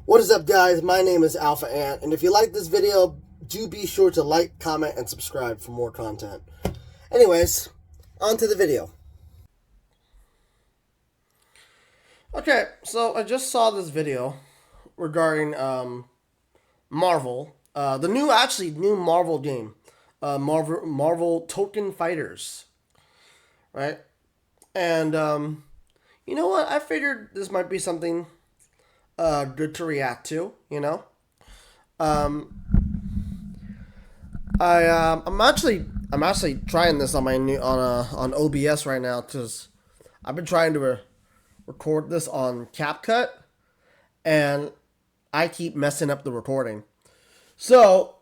What is up, guys? My name is AlphaAnt, and if you like this video, do be sure to like, comment, and subscribe for more content. Anyways, on to the video. Okay, so I just saw this video regarding Marvel, the new Marvel game, Marvel Token Fighters, right? And you know what? I figured this might be something good to react to. Um, I'm actually trying this on my new on OBS right now because I've been trying to record this on CapCut and I keep messing up the recording. So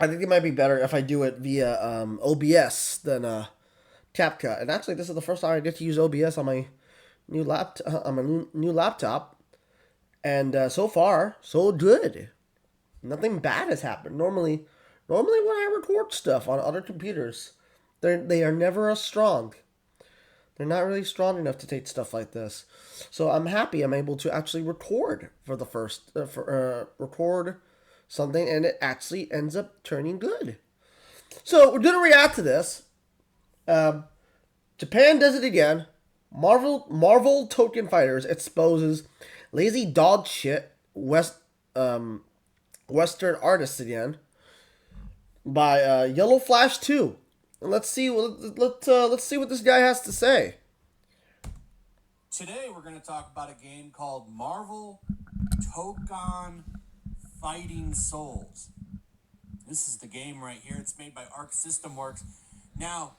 I think it might be better if I do it via OBS than CapCut. And actually, this is the first time I get to use OBS on my new laptop, and so far, so good. Nothing bad has happened. Normally when I record stuff on other computers, they are never as strong. They're not really strong enough to take stuff like this. So I'm happy I'm able to actually record for the first record something, and it actually ends up turning good. So we're gonna react to this. Japan does it again. Marvel Token Fighters exposes lazy dog shit Western artists again by Yellow Flash 2. And let's see what this guy has to say. Today we're going to talk about a game called Marvel Token Fighting Souls. This is the game right here. It's made by Arc System Works. Now,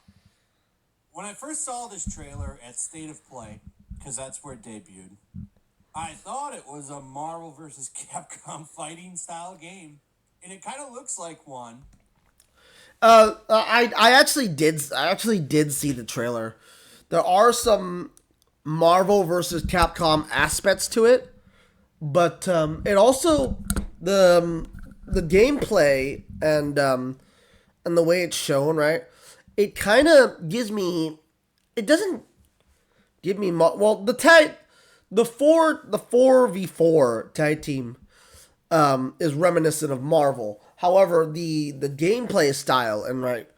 when I first saw this trailer at State of Play, because that's where it debuted, I thought it was a Marvel vs. Capcom fighting style game, and it kind of looks like one. I actually did see the trailer. There are some Marvel versus Capcom aspects to it, but it also the gameplay and the way it's shown, right? It kind of gives me. It doesn't give me the 4v4 tag team is reminiscent of Marvel. However, the gameplay style and like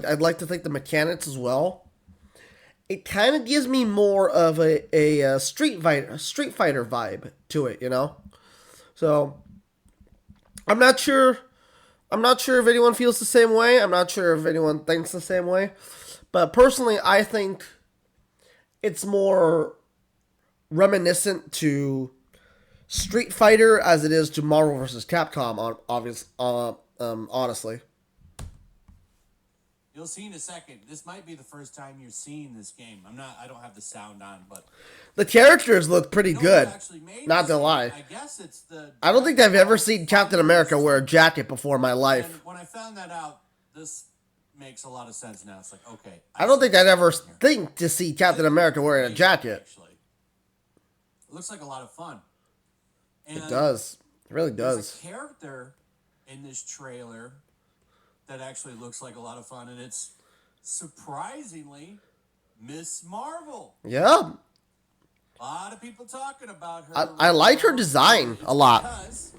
I'd like to think the mechanics as well. It kind of gives me more of a Street Fighter vibe to it, So I'm not sure. I'm not sure if anyone feels the same way. I'm not sure if anyone thinks the same way. But personally, I think it's more reminiscent to Street Fighter as it is to Marvel vs. Capcom. Honestly. You'll see in a second. This might be the first time you're seeing this game. I don't have the sound on, but the characters look pretty good. Not to lie. I guess it's the. I don't think I've ever seen Captain America wear a jacket before in my life. And when I found that out, this makes a lot of sense now. It's like, okay. I don't think I'd ever think to see Captain America wearing a jacket. Actually, it looks like a lot of fun. And it does. It really does. There's a character in this trailer that actually looks like a lot of fun, and it's surprisingly Miss Marvel. Yeah. A lot of people talking about her. I like her design a lot. Because,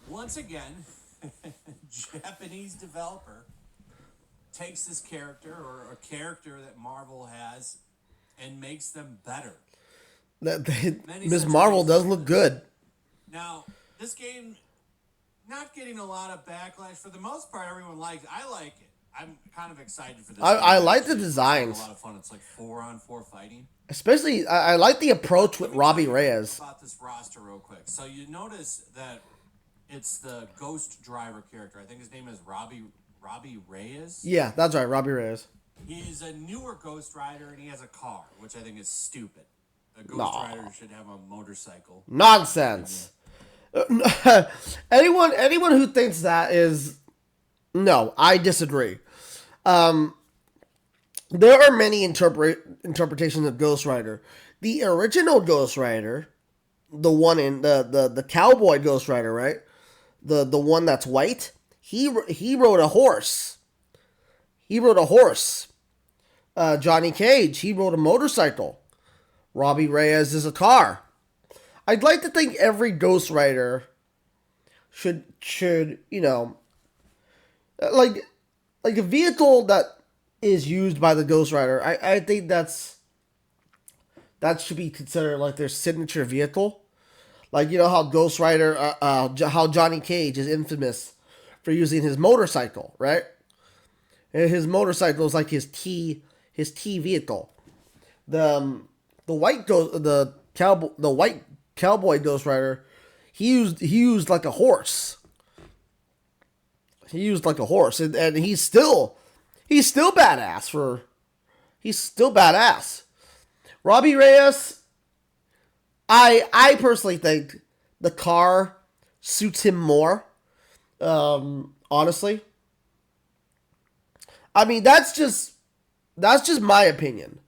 once again, Japanese developer takes this character or a character that Marvel has and makes them better. Miss Marvel does look good. Now, this game, not getting a lot of backlash. For the most part, everyone likes it. I like it. I'm kind of excited for this. I like the designs. It's a lot of fun. It's like 4-on-4 fighting. Especially, I like the approach with Robbie Reyes. About this roster real quick. So you notice that it's the Ghost Driver character. I think his name is Robbie Reyes. Yeah, that's right, Robbie Reyes. He's a newer Ghost Rider, and he has a car, which I think is stupid. A Ghost Rider should have a motorcycle. Nonsense. Anyone who thinks that is no, I disagree. There are many interpretations of Ghost Rider. The original Ghost Rider, the one in the cowboy Ghost Rider, right? The one that's white. He rode a horse. Johnny Cage, he rode a motorcycle. Robbie Reyes is a car. I'd like to think every Ghostwriter should like a vehicle that is used by the Ghostwriter. I think that should be considered like their signature vehicle. Like how Ghostwriter, how Johnny Cage is infamous for using his motorcycle, right? And his motorcycle is like his T vehicle. The white the white cowboy Ghostwriter, he used like a horse. He used like a horse, and he's still badass for he's still badass. Robbie Reyes, I personally think the car suits him more. Honestly, I mean that's just my opinion.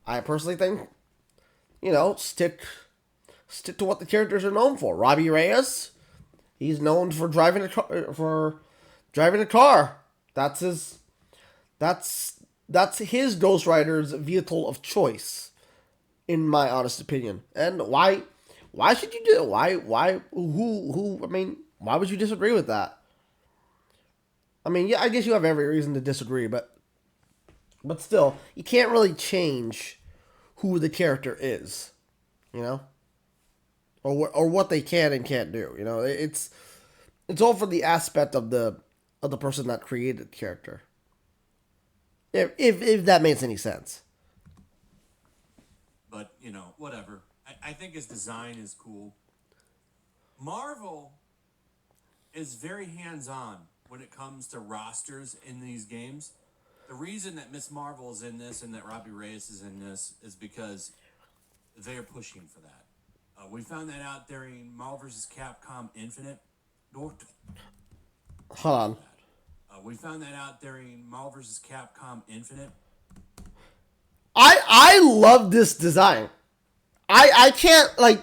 I personally think stick to what the characters are known for. Robbie Reyes, he's known for driving a car. That's his Ghost Rider's vehicle of choice, in my honest opinion. And why should you do it? Why who I mean, why would you disagree with that? I mean, yeah, I guess you have every reason to disagree, but still, you can't really change who the character is, you know, or what they can and can't do. It's all for the aspect of the person that created the character. If that makes any sense. But, whatever. I think his design is cool. Marvel is very hands-on when it comes to rosters in these games. The reason that Miss Marvel is in this and that Robbie Reyes is in this is because they're pushing for that. We found that out during Marvel vs. Capcom Infinite. Hold on. We found that out during Marvel vs. Capcom Infinite. I love this design. I can't like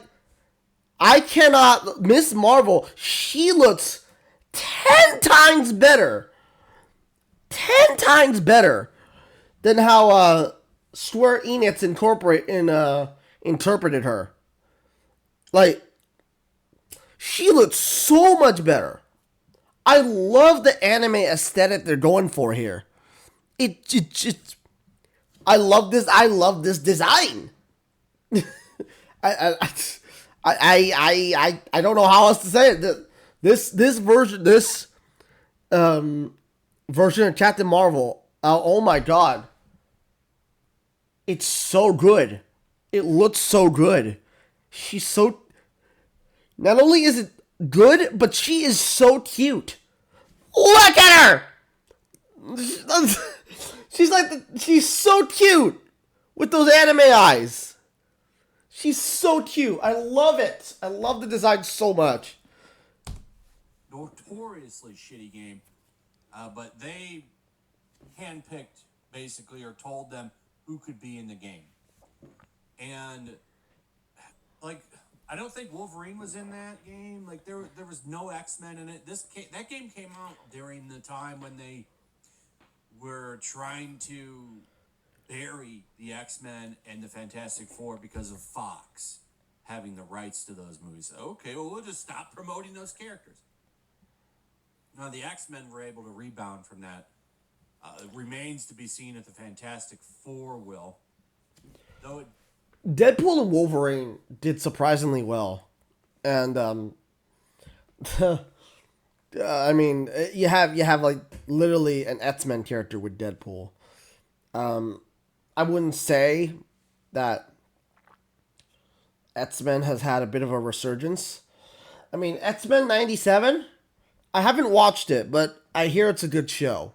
I cannot Miss Marvel. She looks 10 times better. 10 times better than how Square Enix interpreted her. Like, she looks so much better. I love the anime aesthetic they're going for here. It just, I love this. I love this design. I, I, I don't know how else to say it. This version of Captain Marvel. Oh my god, it's so good. It looks so good. She's so. Not only is it good, but she is so cute. Look at her. She's so cute with those anime eyes. She's so cute. I love it. I love the design so much. Notoriously shitty game, but they handpicked basically or told them who could be in the game, and like I don't think Wolverine was in that game. Like there was no X-Men in it. That game came out during the time when they were trying to bury the X-Men and the Fantastic Four because of Fox having the rights to those movies. Okay, well, we'll just stop promoting those characters. Now, the X-Men were able to rebound from that. It remains to be seen if the Fantastic Four will. Though it... Deadpool and Wolverine did surprisingly well. And, I mean, you have like literally an X-Men character with Deadpool. I wouldn't say that X-Men has had a bit of a resurgence. I mean, X-Men 97, I haven't watched it, but I hear it's a good show.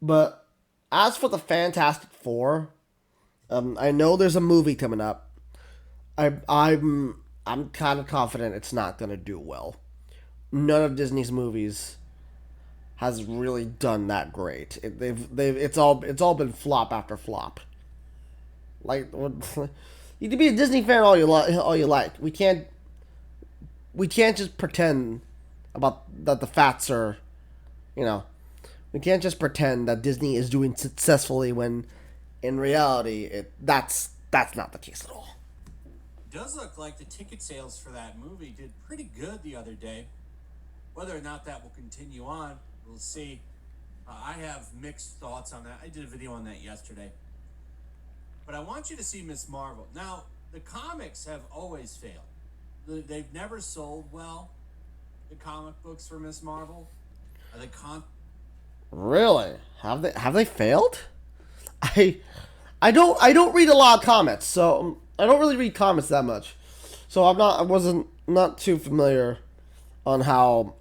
But as for the Fantastic Four, I know there's a movie coming up. I'm kind of confident it's not gonna do well. None of Disney's movies has really done that great. It's all been flop after flop. Like, you can be a Disney fan all you like. We can't just pretend about that the facts are, we can't just pretend that Disney is doing successfully when in reality that's not the case at all. does look like the ticket sales for that movie did pretty good the other day. Whether or not that will continue on, we'll see. I have mixed thoughts on that. I did a video on that yesterday. But I want you to see Miss Marvel. Now, the comics have always failed. They've never sold well, the comic books for Miss Marvel. Really? Have they failed? I don't read a lot of comics, so I don't really read comics that much. So I wasn't not too familiar on how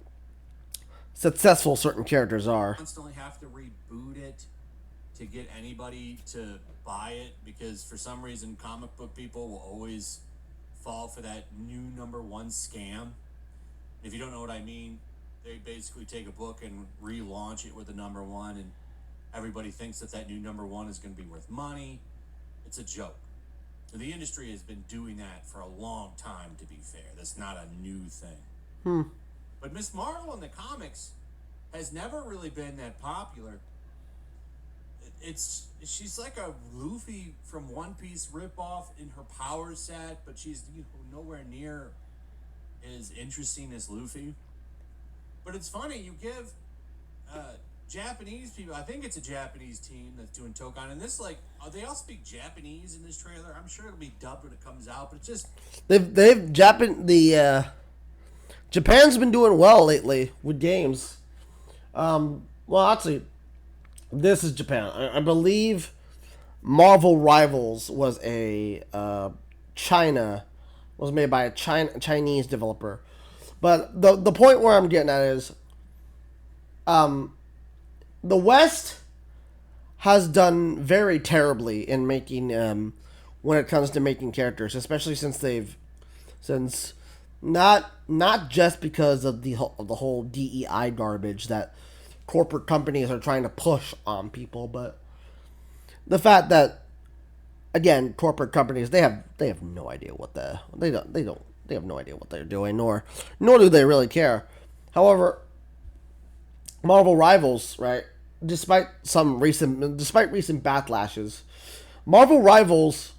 successful certain characters are. Constantly have to reboot it to get anybody to buy it, because for some reason comic book people will always fall for that new #1 scam. If you don't know what I mean, they basically take a book and relaunch it with the #1, and everybody thinks that new #1 is going to be worth money. It's a joke. The industry has been doing that for a long time, to be fair. That's not a new thing. But Miss Marvel in the comics has never really been that popular. She's like a Luffy from One Piece ripoff in her power set, but she's nowhere near as interesting as Luffy. But it's funny, you give Japanese people, I think it's a Japanese team that's doing Tokan, and this they all speak Japanese in this trailer. I'm sure it'll be dubbed when it comes out, but it's just Japan's been doing well lately with games. Well, actually, this is Japan. I believe Marvel Rivals was was made by a Chinese developer. But the point where I'm getting at is, the West has done very terribly in making when it comes to making characters, especially since not just because of the whole DEI garbage that corporate companies are trying to push on people, but the fact that, again, corporate companies, they have no idea what they have no idea what they're doing, nor do they really care. However, Marvel Rivals, right? Despite recent backlashes, Marvel Rivals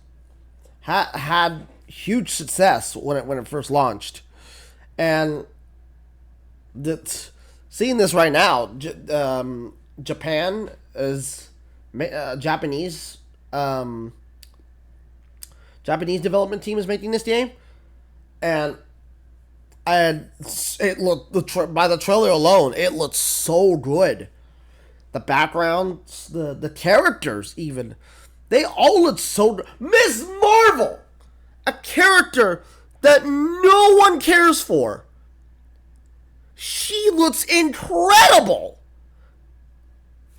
had huge success when it first launched, and seeing this right now, Japan is Japanese development team is making this game, and it looked by the trailer alone, it looks so good. The backgrounds, the characters, even they all look so good. Miss Marvel, a character that no one cares for. She looks incredible.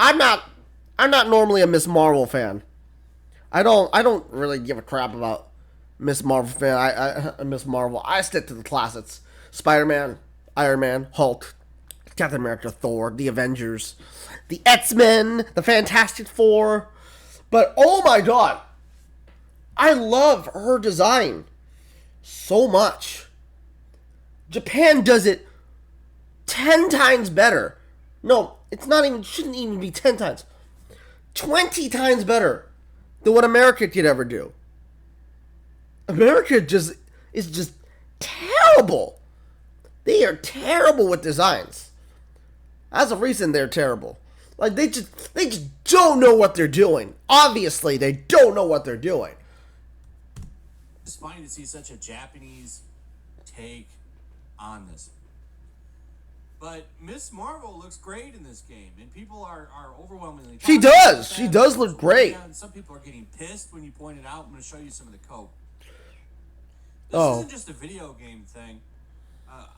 I'm not normally a Miss Marvel fan. I don't really give a crap about Miss Marvel fan. Miss Marvel. I stick to the classics: Spider-Man, Iron Man, Hulk, Captain America, Thor, the Avengers, the X-Men, the Fantastic Four. But oh my god, I love her design so much. Japan does it 10 times better. No, shouldn't even be 10 times. 20 times better than what America could ever do. America is just terrible. They are terrible with designs. As of recent, they're terrible. Like they just don't know what they're doing. Obviously, they don't know what they're doing. It's funny to see such a Japanese take on this. But Miss Marvel looks great in this game, and people are overwhelmingly. She does. She does look great. Some people are getting pissed when you point it out. I'm going to show you some of the code. This isn't just a video game thing.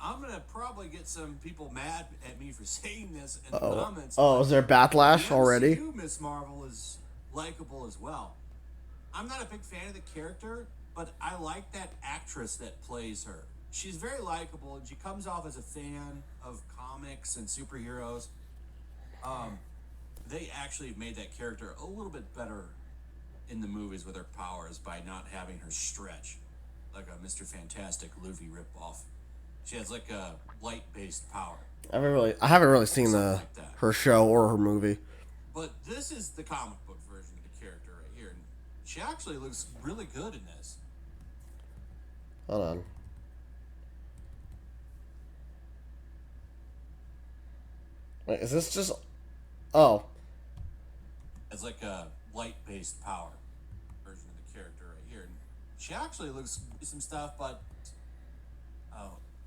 I'm going to probably get some people mad at me for saying this in the comments. Oh, is there backlash already? The MCU Miss Marvel is likable as well. I'm not a big fan of the character, but I like that actress that plays her. She's very likable, and she comes off as a fan of comics and superheroes. They actually made that character a little bit better in the movies with her powers by not having her stretch like a Mr. Fantastic Luffy ripoff. She has like a light-based power. I haven't really seen her show or her movie. But this is the comic book version of the character right here, and she actually looks really good in this. Hold on. Wait, is this just... Oh. It's like a light-based power version of the character right here. And she actually looks some stuff, but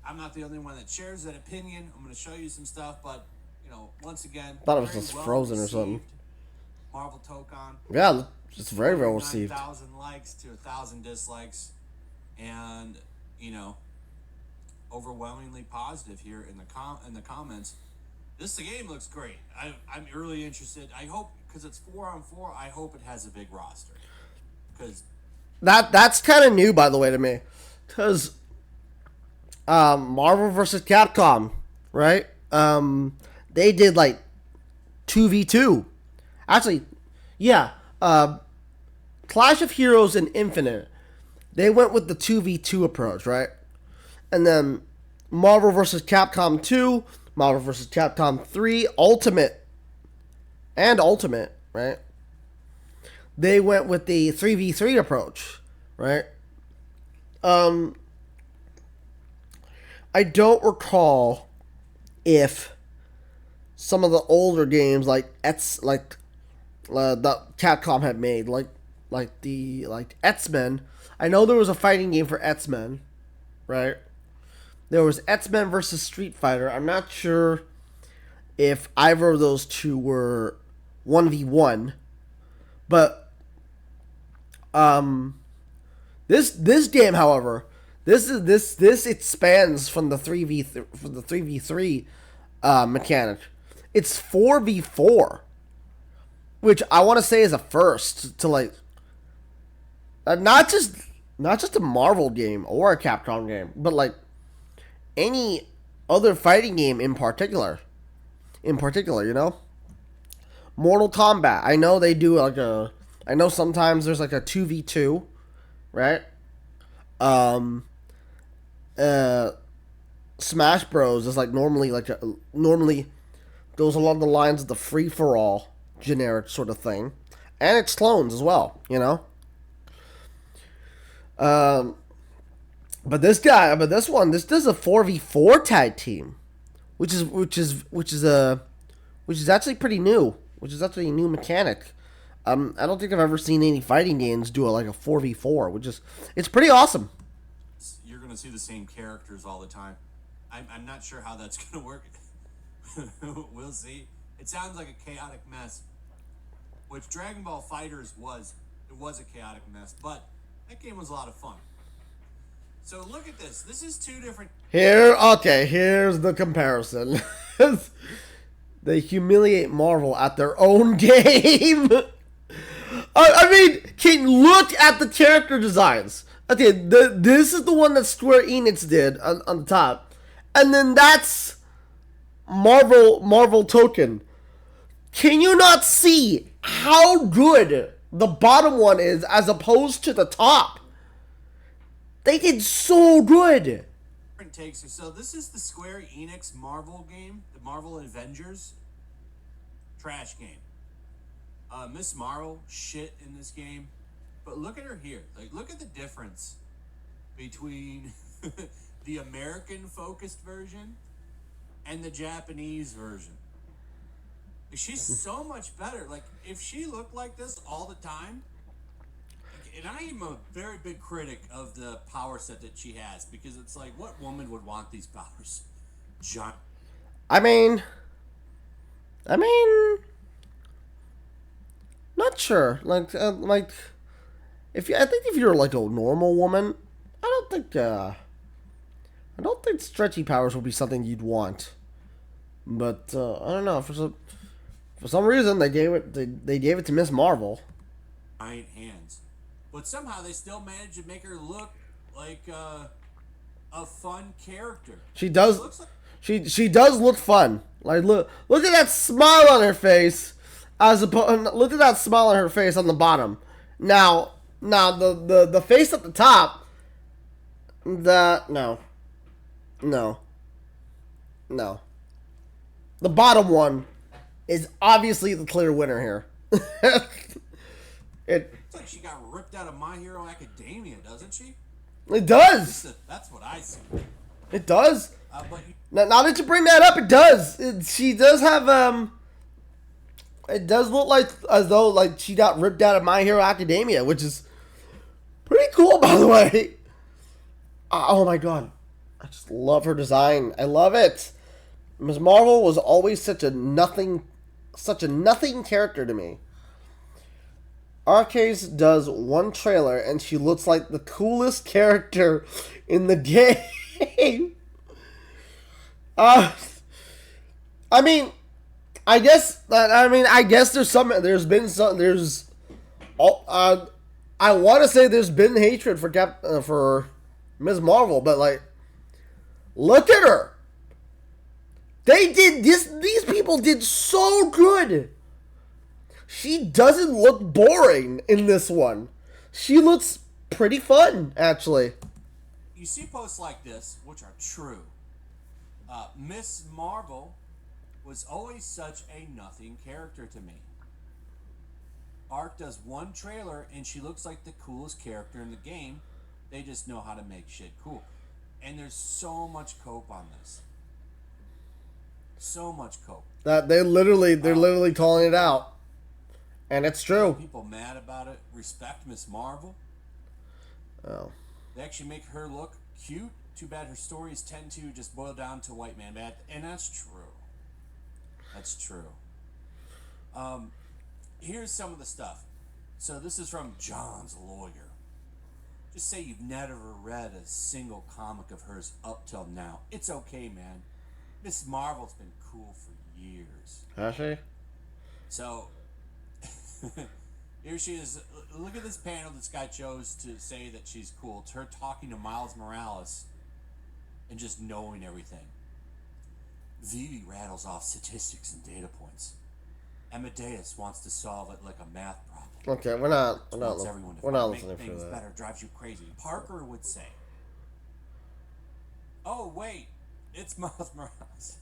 I'm not the only one that shares that opinion. I'm going to show you some stuff, but once again, I thought it was very just well Frozen or received. something. Marvel Tokon. Yeah, it's very well received. 9,000 likes to 1,000 dislikes, and overwhelmingly positive here in the comments. This game looks great. I'm really interested. I hope, because it's 4-on-4, I hope it has a big roster. Because that's kind of new, by the way, to me. Because Marvel vs. Capcom, right? They did like 2v2. Actually, yeah. Clash of Heroes and Infinite, they went with the 2v2 approach, right? And then Marvel vs. Capcom 2, Marvel vs. Capcom 3, Ultimate, right? They went with the 3v3 approach, right? I don't recall if some of the older games that Capcom had made, like X-Men. I know there was a fighting game for X-Men, right? There was X-Men versus Street Fighter. I'm not sure if either of those two were 1v1, but this game, however, this expands from the 3v3 mechanic. It's 4v4, which I want to say is a first to like not just a Marvel game or a Capcom game, but like any other fighting game in particular. Mortal Kombat. I know they do I know sometimes there's like a 2v2, right? Smash Bros is like normally goes along the lines of the free for all generic sort of thing, and it's clones as well, But this does a 4v4 tag team, which is actually pretty new, which is actually a new mechanic. I don't think I've ever seen any fighting games do like a 4v4, it's pretty awesome. you're going to see the same characters all the time. I'm not sure how that's going to work. We'll see. It sounds like a chaotic mess, which Dragon Ball FighterZ was. It was a chaotic mess, but that game was a lot of fun. So look at this. This is two different... Here's the comparison. They humiliate Marvel at their own game. I mean, look at the character designs. Okay, this is the one that Square Enix did on the top. And then that's Marvel Token. Can you not see how good the bottom one is as opposed to the top? They did so good. Takes. So this is the Square Enix Marvel game, the Marvel Avengers. Trash game. Miss Marvel, shit in this game. But look at her here. Like, look at the difference between the American-focused version and the Japanese version. She's so much better. Like, if she looked like this all the time, and I am a very big critic of the power set that she has, because it's like, what woman would want these powers? John. I mean, not sure. I think if you're like a normal woman, I don't think stretchy powers would be something you'd want. But I don't know, for some reason they gave it to Miss Marvel. Giant hands. But somehow they still managed to make her look like a fun character. She does. Like... She does look fun. Like look at that smile on her face. Look at that smile on her face on the bottom. Now the face at the top. No. The bottom one is obviously the clear winner here. It's like she got ripped out of My Hero Academia, doesn't she? It does. That's what I see. It does. But Now that you bring that up, it does. She does have It does look like as though like she got ripped out of My Hero Academia, which is pretty cool, by the way. Oh my god, I just love her design. I love it. Ms. Marvel was always such a nothing character to me. Arcase does one trailer and she looks like the coolest character in the game. uh, I mean, I guess there's been some, I want to say there's been hatred for Ms. Marvel, but like, look at her. They did this. These people did so good. She doesn't look boring in this one. She looks pretty fun, actually. you see posts like this, which are true. Miss Marvel was always such a nothing character to me. Arc does one trailer and she looks like the coolest character in the game. They just know how to make shit cool. And there's so much cope on this. So much cope. That they're literally calling it out. And it's true. People mad about it. Respect Miss Marvel. Oh. They actually make her look cute. Too bad her stories tend to just boil down to white man bad. And that's true. That's true. Here's some of the stuff. So this is from John's lawyer. Just say you've never read a single comic of hers up till now. It's okay, man. Miss Marvel's been cool for years. Has she? So, here she is. Look at this panel this guy chose to say that she's cool. It's her talking to Miles Morales and just knowing everything. Vivi rattles off statistics and data points. Amadeus wants to solve it like a math problem. Okay, we're not listening things for that. better, drives you crazy. Parker would say, "Oh wait, it's Miles Morales."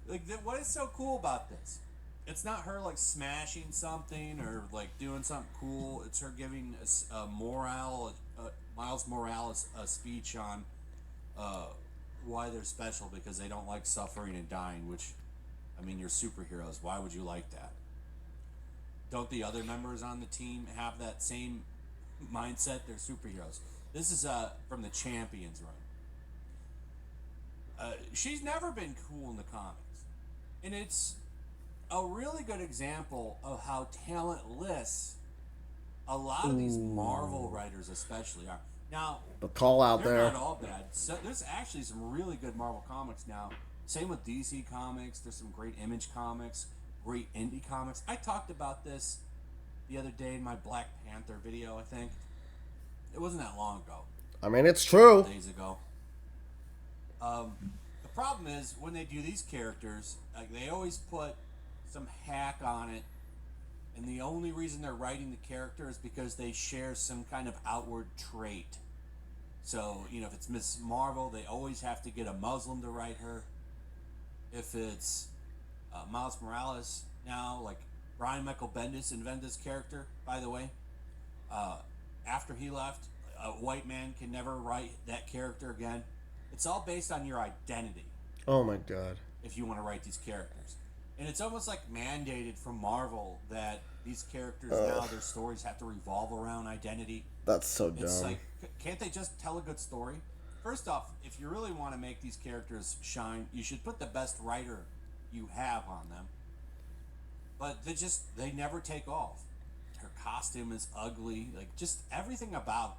Like, what is so cool about this? It's not her like smashing something or like doing something cool. It's her giving Miles Morales a speech on why they're special because they don't like suffering and dying. Which, I mean, you're superheroes. Why would you like that? Don't the other members on the team have that same mindset? They're superheroes. This is from the Champions run. She's never been cool in the comics, and it's a really good example of how talentless a lot of these Marvel writers especially are. Now, The call out they're there. not all bad. So there's actually some really good Marvel comics now. Same with DC Comics. There's some great Image comics, great indie comics. I talked about this the other day in my Black Panther video, I think. It wasn't that long ago. I mean, it's true. Days ago. The problem is when they do these characters, like they always put some hack on it, and the only reason they're writing the character is because they share some kind of outward trait. So, you know, if it's Miss Marvel, they always have to get a Muslim to write her. If it's Miles Morales, now, like Brian Michael Bendis invented this character, by the way. After he left, a white man can never write that character again. It's all based on your identity. Oh my god. If you want to write these characters. And it's almost like mandated from Marvel that these characters now, their stories have to revolve around identity. That's so dumb. It's like, can't they just tell a good story? First off, if you really want to make these characters shine, you should put the best writer you have on them. But they never take off. Her costume is ugly. Like, just everything about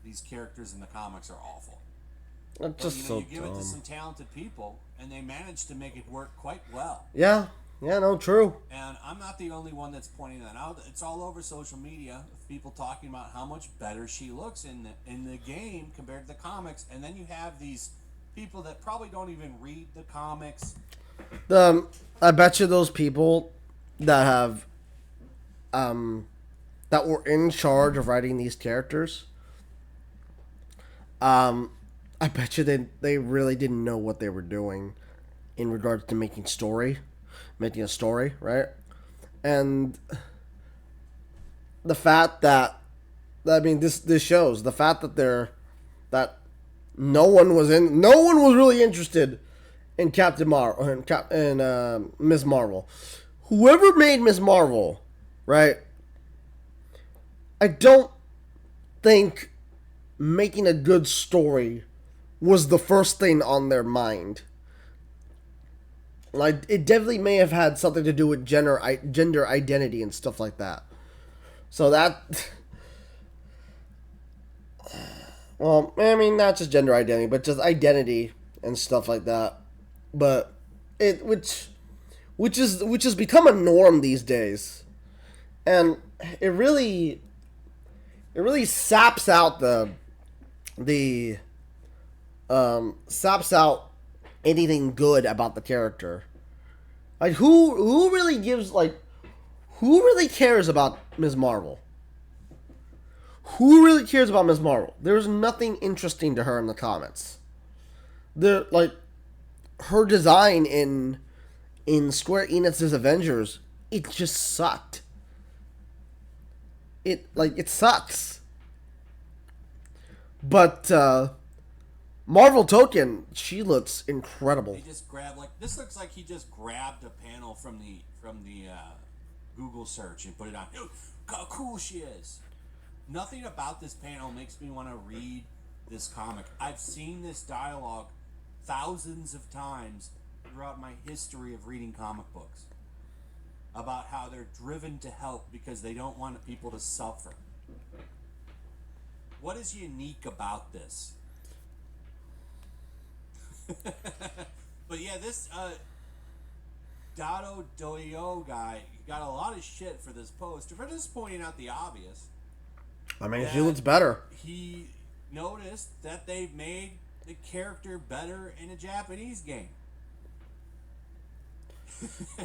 these characters in the comics are awful. That's But, just you so give it to dumb. some talented people, and they manage to make it work quite well. Yeah. Yeah, no, true. And I'm not the only one that's pointing that out. It's all over social media of people talking about how much better she looks in the game compared to the comics. And then you have these people that probably don't even read the comics. I bet you those people that have that were in charge of writing these characters, I bet you they really didn't know what they were doing in regards to making a story, right? And the fact that I mean, this shows the fact that that no one was really interested in Captain Marvel and Ms. Marvel. Whoever made Ms. Marvel, right? I don't think making a good story was the first thing on their mind. Like, it definitely may have had something to do with gender identity and stuff like that. So that, well, I mean, not just gender identity, but just identity and stuff like that. But it, which has become a norm these days, and it really saps out the saps out anything good about the character. Like, who really gives, like, who really cares about Ms. Marvel? Who really cares about Ms. Marvel? There's nothing interesting to her in the comics. Like, her design in Square Enix's Avengers, it just sucked. It sucks. But Marvel Token, she looks incredible. They just grab, like, this looks like he just grabbed a panel from the Google search and put it on. Dude, look how cool she is. Nothing about this panel makes me want to read this comic. I've seen this dialogue thousands of times throughout my history of reading comic books about how they're driven to help because they don't want people to suffer. What is unique about this? But yeah, this Dado Doyo guy got a lot of shit for this post. For just pointing out the obvious. I mean, she looks better. He noticed that they've made the character better in a Japanese game.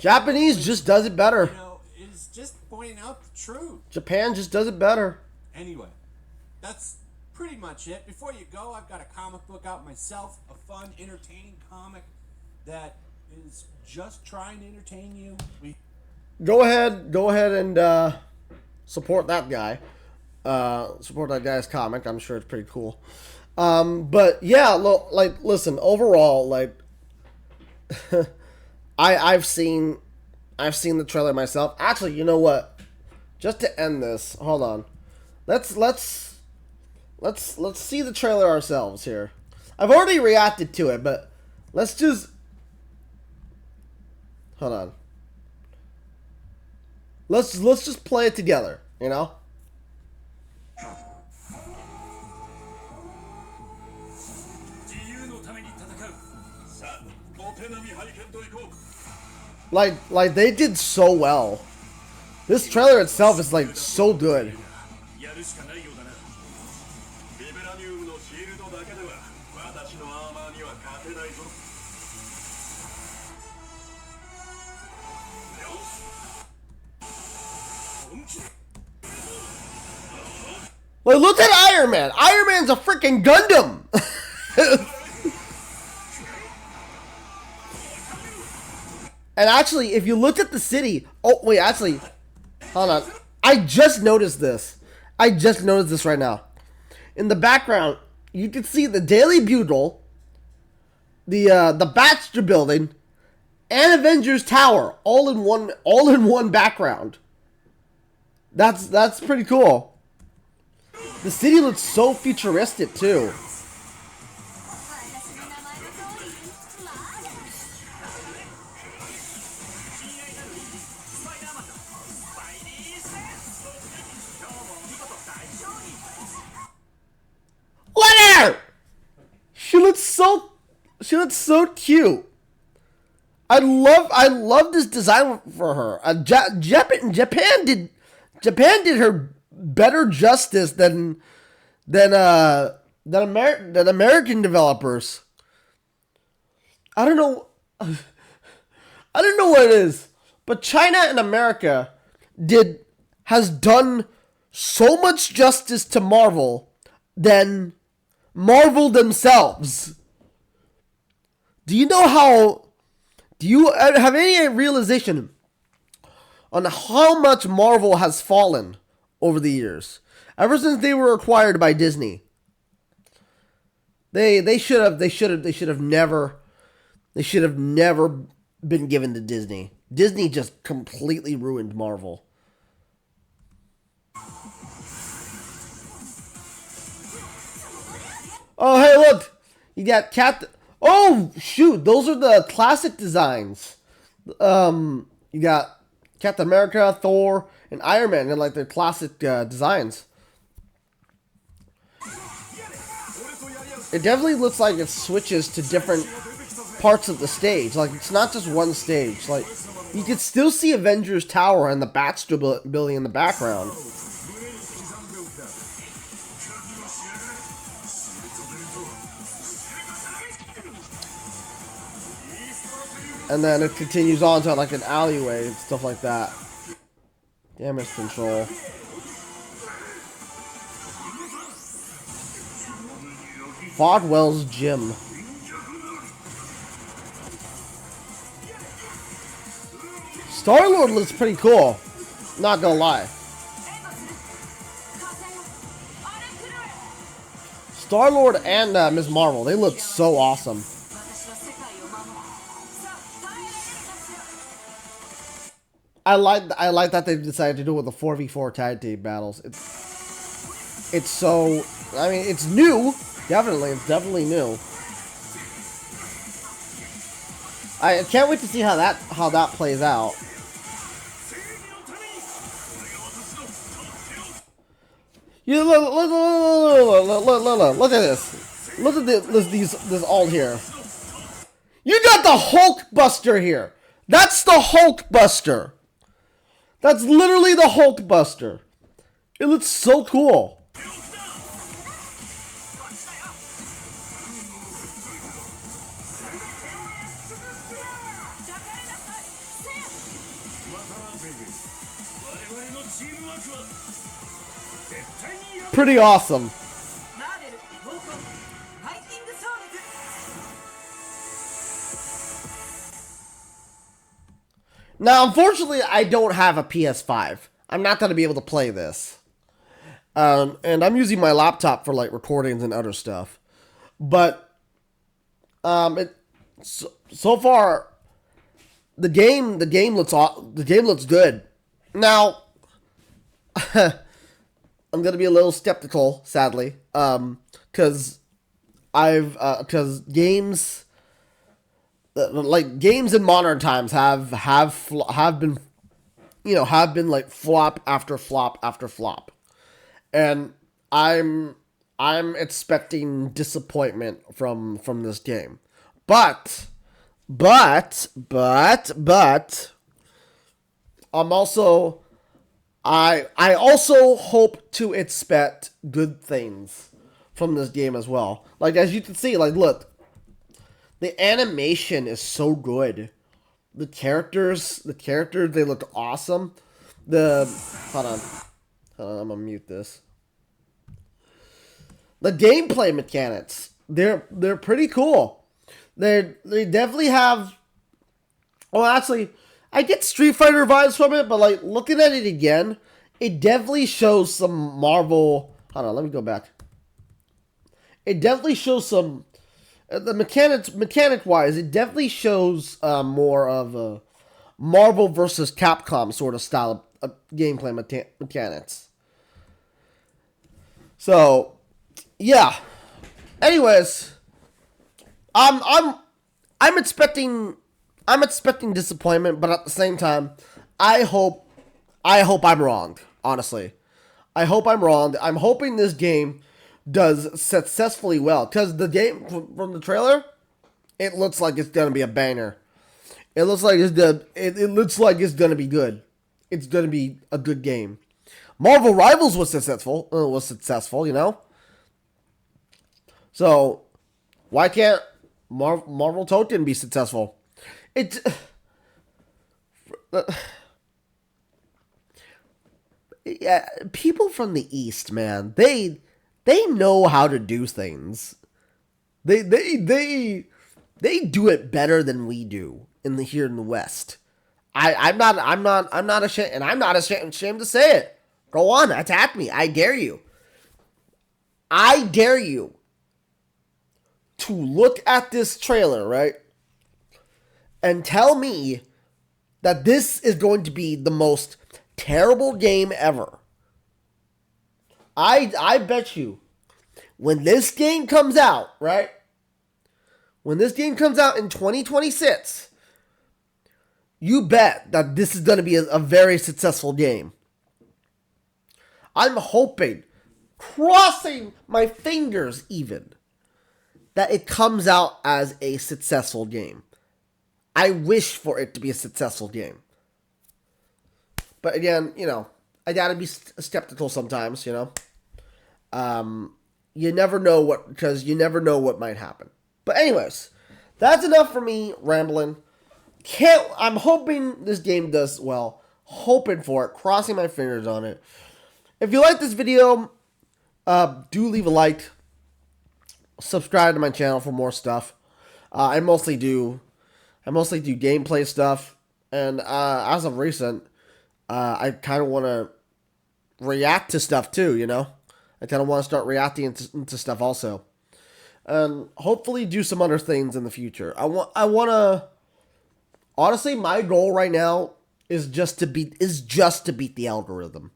Japanese just does it better. You know, it's just pointing out the truth. Japan just does it better. Anyway, that's pretty much it. Before you go, I've got a comic book out myself, a fun, entertaining comic that is just trying to entertain you. Go ahead and support that guy. Support that guy's comic. I'm sure it's pretty cool. But yeah, listen, overall, like, I've seen the trailer myself. Actually, you know what? Just to end this, hold on. Let's see the trailer ourselves here. I've already reacted to it, but let's just hold on. Let's just play it together, you know? Like they did so well. This trailer itself is like so good. Like, look at Iron Man. Iron Man's a freaking Gundam. And actually, if you look at the city... Oh, wait, actually... Hold on. I just noticed this. I just noticed this right now. In the background, you can see the Daily Bugle, the Baxter Building, and Avengers Tower all in one background. That's pretty cool. The city looks so futuristic too. Look at her! She looks so cute. I love this design for her. Japan did her better justice than American developers. I don't know what it is, but China and America has done so much justice to Marvel than Marvel themselves. Do you have any realization on how much Marvel has fallen over the years? Ever since they were acquired by Disney, they should have never been given to Disney. Disney just completely ruined Marvel. Oh, hey, look! You got Oh, shoot! Those are the classic designs. You got Captain America, Thor, and Iron Man, and like their classic designs. It definitely looks like it switches to different parts of the stage. Like, it's not just one stage. Like, you can still see Avengers Tower and the Batmobile building in the background. And then it continues on to like an alleyway and stuff like that. Damage control. Fogwell's Gym. Star-Lord looks pretty cool. Not gonna lie. Star-Lord and Ms. Marvel, they look so awesome. I like that they decided to do it with the 4v4 tag team battles. It's so, I mean, it's new. It's definitely new. I can't wait to see how that plays out. You look at this. Look at this alt here. You got the Hulk Buster here. That's the Hulk Buster. That's literally the Hulk Buster. It looks so cool. Pretty awesome. Now, unfortunately, I don't have a PS5. I'm not going to be able to play this. And I'm using my laptop for like recordings and other stuff. But so far the game looks good. Now I'm going to be a little skeptical, sadly, cuz cuz games in modern times have been like flop after flop after flop. And I'm expecting disappointment from this game. But I'm also I also hope to expect good things from this game as well. Like, as you can see, like, look, the animation is so good. The characters, they look awesome. Hold on, I'm gonna mute this. The gameplay mechanics, they're pretty cool. They definitely have. Well, actually, I get Street Fighter vibes from it, but like looking at it again, it definitely shows some Marvel. Hold on, let me go back. It definitely shows some. The mechanic wise, it definitely shows more of a Marvel versus Capcom sort of style of gameplay mechanics. So, yeah. Anyways, I'm expecting disappointment, but at the same time, I hope I'm wrong. Honestly, I hope I'm wrong. I'm hoping this game does successfully well, because the game from the trailer, it looks like it's gonna be a banger. It looks like it's good. It looks like it's gonna be good. It's gonna be a good game. Marvel Rivals was successful. You know. So why can't Marvel Token be successful? It's yeah, people from the East, man. They know how to do things. They do it better than we do here in the West. I'm not ashamed, and I'm not ashamed to say it. Go on, attack me. I dare you. I dare you to look at this trailer, right? And tell me that this is going to be the most terrible game ever. I bet you when this game comes out, right? When this game comes out in 2026, you bet that this is going to be a very successful game. I'm hoping, crossing my fingers even, that it comes out as a successful game. I wish for it to be a successful game. But again, I gotta be skeptical sometimes, You never know because you never know what might happen. But anyways, that's enough for me rambling. I'm hoping this game does well. Hoping for it. Crossing my fingers on it. If you like this video, do leave a like. Subscribe to my channel for more stuff. I mostly do gameplay stuff, and as of recent, I kind of want to react to stuff too. I kind of want to start reacting into stuff also, and hopefully do some other things in the future. I want to. Honestly, my goal right now is just to beat the algorithm.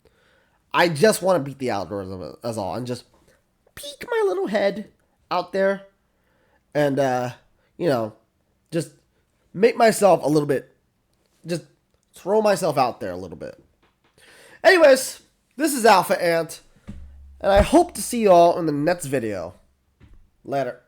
I just want to beat the algorithm as all, and just peek my little head out there, and just make myself a little bit, just throw myself out there a little bit. Anyways, this is AlphaAnt, and I hope to see you all in the next video. Later.